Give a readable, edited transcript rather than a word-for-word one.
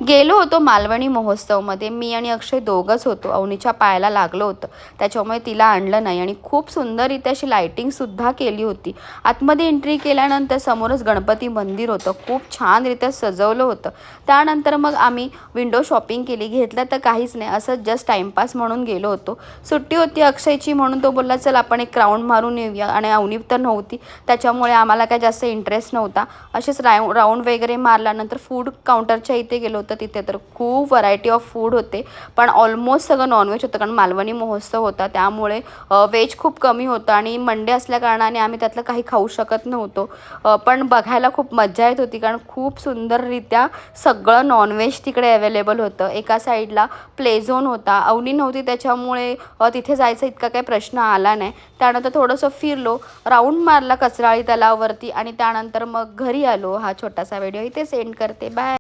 गेलो होतो मालवणी महोत्सवमध्ये. मी आणि अक्षय दोघंच होतो. अवनीच्या पायाला लागलं होतं, त्याच्यामुळे तिला आणलं नाही. आणि खूप सुंदररीत्या अशी लायटिंगसुद्धा केली होती. आतमध्ये एंट्री केल्यानंतर समोरच गणपती मंदिर होतं, खूप छानरीत्या सजवलं होतं. त्यानंतर मग आम्ही विंडो शॉपिंग केली. घेतलं तर काहीच नाही, असं जस्ट टाईमपास म्हणून गेलो होतो. सुट्टी होती अक्षयची म्हणून तो बोलला चल आपण एक राऊंड मारून येऊया. आणि अवनी तर नव्हती, त्याच्यामुळे आम्हाला काय जास्त इंटरेस्ट नव्हता. असेच राऊंड वगैरे मारल्यानंतर फूड काउंटरच्या इथे गेलो होतो. तिथे तर खूप व्हरायटी ऑफ फूड होते, पण ऑलमोस्ट सगळं नॉनव्हेज होतं, कारण मालवणी महोत्सव होता. त्यामुळे व्हेज खूप कमी होतं आणि मंडे असल्याकारणाने आम्ही त्यातलं काही खाऊ शकत नव्हतो. पण बघायला खूप मजा येत होती, कारण खूप सुंदररित्या सगळं नॉनव्हेज तिकडे अवेलेबल होतं. एका साईडला प्ले झोन होता. अवनी नव्हती त्याच्यामुळे तिथे जायचा इतका काही प्रश्न आला नाही. त्यानंतर थोडंसं फिरलो, राऊंड मारला कचराळी तलावावरती आणि त्यानंतर मग घरी आलो. हा छोटासा व्हिडिओ इथे सेंड करते. बाय.